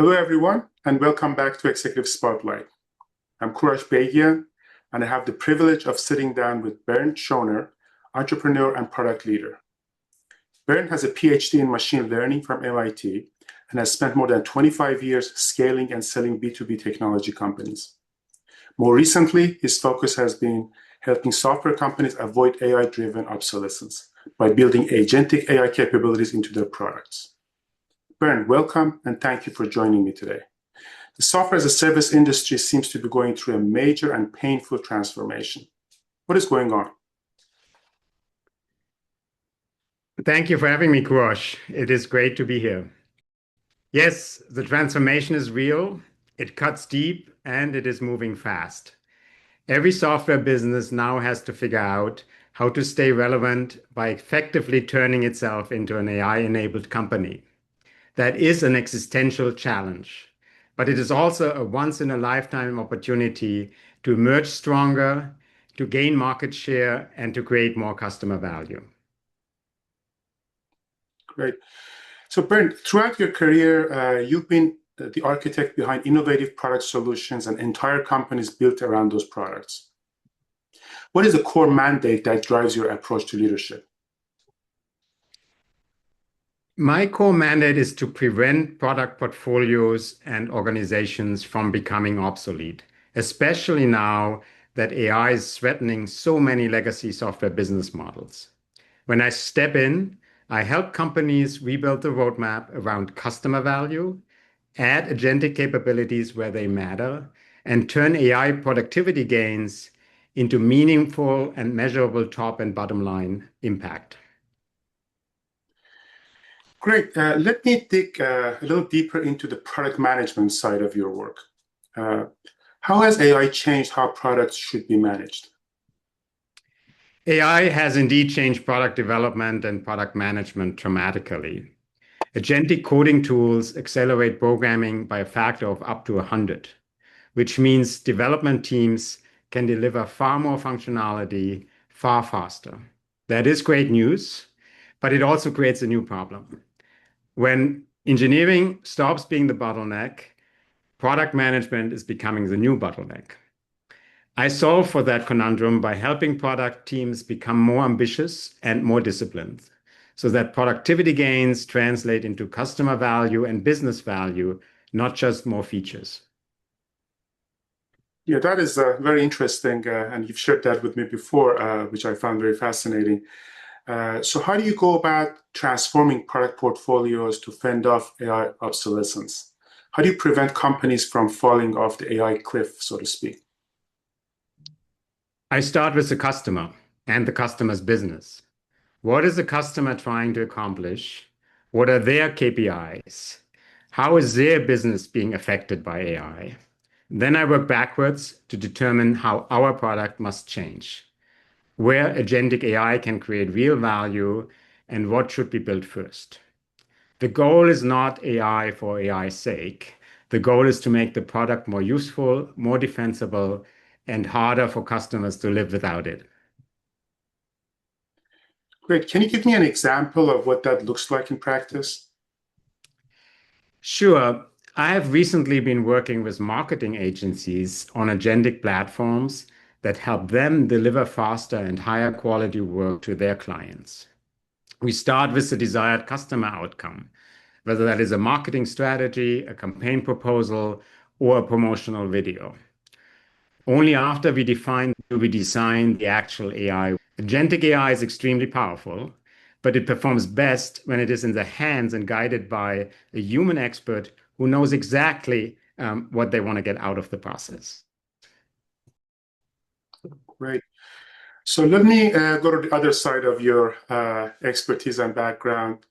Hello, everyone, and welcome back to Executive Spotlight. I'm Koorosh Beigian, and I have the privilege of sitting down with Bernd Schoner, entrepreneur and product leader. Bernd has a PhD in machine learning from MIT and has spent more than 25 years scaling and selling B2B technology companies. More recently, his focus has been helping software companies avoid AI-driven obsolescence by building agentic AI capabilities into their products. Bernd, welcome, and thank you for joining me today. The software as a service industry seems to be going through a major and painful transformation. What is going on? Thank you for having me, Koorosh. It is great to be here. Yes, the transformation is real, it cuts deep, and it is moving fast. Every software business now has to figure out how to stay relevant by effectively turning itself into an AI-enabled company. That is an existential challenge, but it is also a once-in-a-lifetime opportunity to emerge stronger, to gain market share, and to create more customer value. Great. So, Bernd, throughout your career, you've been the architect behind innovative product solutions and entire companies built around those products. What is the core mandate that drives your approach to leadership? My core mandate is to prevent product portfolios and organizations from becoming obsolete, especially now that AI is threatening so many legacy software business models. When I step in, I help companies rebuild the roadmap around customer value, add agentic capabilities where they matter, and turn AI productivity gains into meaningful and measurable top and bottom line impact. Great. Let me dig a little deeper into the product management side of your work. How has AI changed how products should be managed? AI has indeed changed product development and product management dramatically. Agentic coding tools accelerate programming by a factor of up to 100, which means development teams can deliver far more functionality far faster. That is great news, but it also creates a new problem. When engineering stops being the bottleneck, product management is becoming the new bottleneck. I solve for that conundrum by helping product teams become more ambitious and more disciplined, so that productivity gains translate into customer value and business value, not just more features. Yeah, that is very interesting, and you've shared that with me before, which I found very fascinating. So how do you go about transforming product portfolios to fend off AI obsolescence? How do you prevent companies from falling off the AI cliff, so to speak? I start with the customer and the customer's business. What is the customer trying to accomplish? What are their KPIs? How is their business being affected by AI? Then I work backwards to determine how our product must change, where agentic AI can create real value, and what should be built first. The goal is not AI for AI's sake. The goal is to make the product more useful, more defensible, and harder for customers to live without it. Great. Can you give me an example of what that looks like in practice? Sure. I have recently been working with marketing agencies on agentic platforms that help them deliver faster and higher quality work to their clients. We start with the desired customer outcome, whether that is a marketing strategy, a campaign proposal, or a promotional video. Only after we define do we design the actual AI. Agentic AI is extremely powerful, but it performs best when it is in the hands and guided by a human expert who knows exactly what they want to get out of the process. Great. So let me go to the other side of your expertise and background,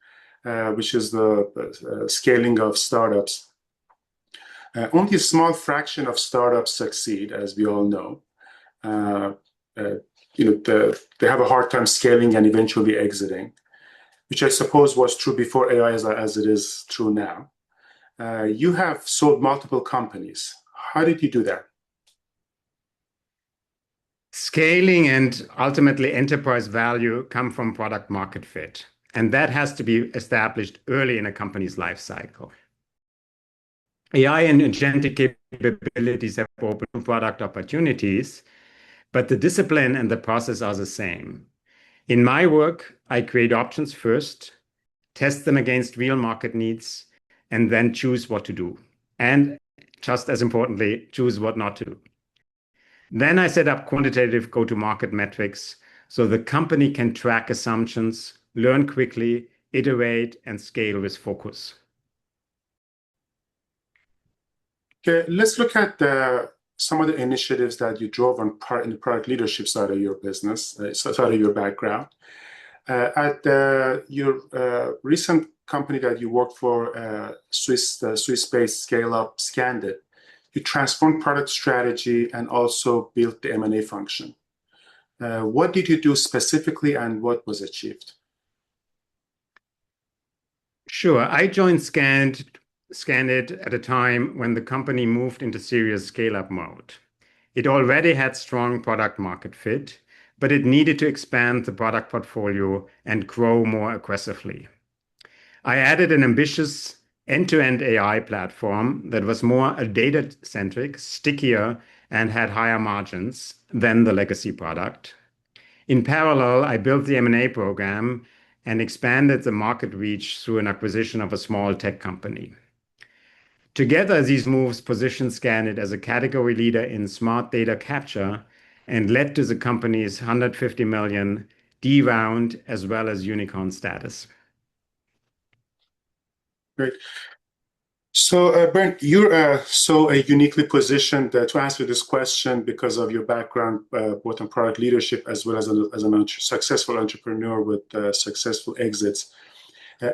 which is the scaling of startups. Only a small fraction of startups succeed, as we all know. They have a hard time scaling and eventually exiting, which I suppose was true before AI as it is true now. You have sold multiple companies. How did you do that? Scaling and ultimately enterprise value come from product market fit, and that has to be established early in a company's life cycle. AI and agentic capabilities have opened new product opportunities, but the discipline and the process are the same. In my work, I create options first, test them against real market needs, and then choose what to do. And just as importantly, choose what not to do. Then I set up quantitative go-to-market metrics so the company can track assumptions, learn quickly, iterate, and scale with focus. Okay, let's look at some of the initiatives that you drove on part in the product leadership side of your business, side of your background. At your recent company that you worked for, Swiss-based scale-up Scandit, you transformed product strategy and also built the M&A function. What did you do specifically and what was achieved? Sure, I joined Scandit at a time when the company moved into serious scale-up mode. It already had strong product market fit, but it needed to expand the product portfolio and grow more aggressively. I added an ambitious end-to-end AI platform that was more data-centric, stickier, and had higher margins than the legacy product. In parallel, I built the M&A program and expanded the market reach through an acquisition of a small tech company. Together, these moves positioned Scandit as a category leader in smart data capture and led to the company's $150 million D round as well as unicorn status. Great. So, Bernd, you're so uniquely positioned to answer this question because of your background, both in product leadership as well as a successful entrepreneur with successful exits.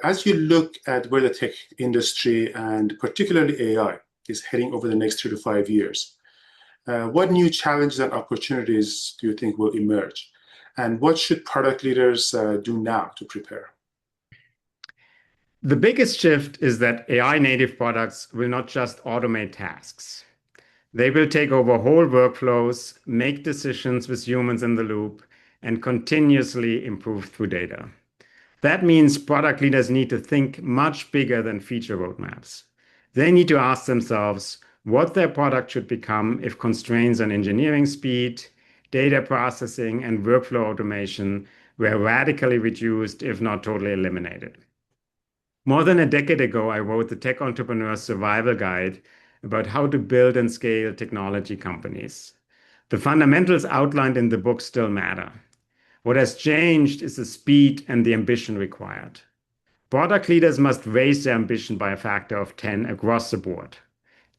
As you look at where the tech industry and particularly AI is heading over the next 3 to 5 years, what new challenges and opportunities do you think will emerge? And what should product leaders do now to prepare? The biggest shift is that AI native products will not just automate tasks. They will take over whole workflows, make decisions with humans in the loop, and continuously improve through data. That means product leaders need to think much bigger than feature roadmaps. They need to ask themselves what their product should become if constraints on engineering speed, data processing, and workflow automation were radically reduced, if not totally eliminated. More than a decade ago, I wrote the Tech Entrepreneur's Survival Guide about how to build and scale technology companies. The fundamentals outlined in the book still matter. What has changed is the speed and the ambition required. Product leaders must raise their ambition by a factor of 10 across the board.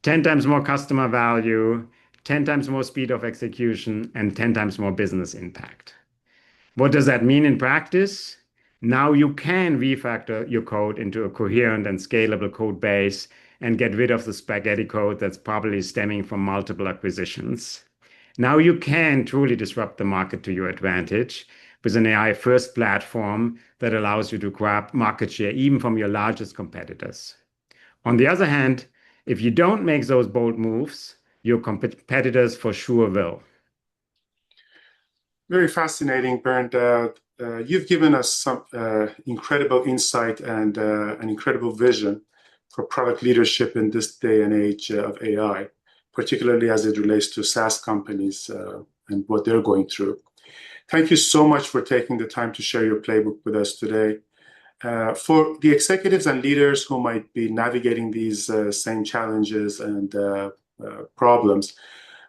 10 times more customer value, 10 times more speed of execution, and 10 times more business impact. What does that mean in practice? Now you can refactor your code into a coherent and scalable code base and get rid of the spaghetti code that's probably stemming from multiple acquisitions. Now you can truly disrupt the market to your advantage with an AI-first platform that allows you to grab market share even from your largest competitors. On the other hand, if you don't make those bold moves, your competitors for sure will. Very fascinating, Bernd. You've given us some incredible insight and an incredible vision for product leadership in this day and age of AI, particularly as it relates to SaaS companies and what they're going through. Thank you so much for taking the time to share your playbook with us today. For the executives and leaders who might be navigating these same challenges and problems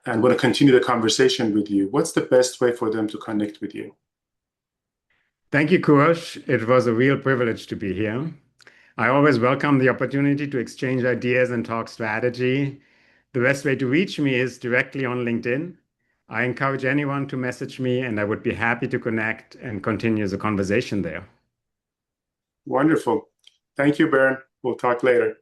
and want to continue the conversation with you, what's the best way for them to connect with you? Thank you, Koorosh. It was a real privilege to be here. I always welcome the opportunity to exchange ideas and talk strategy. The best way to reach me is directly on LinkedIn. I encourage anyone to message me, and I would be happy to connect and continue the conversation there. Wonderful. Thank you, Bernd. We'll talk later.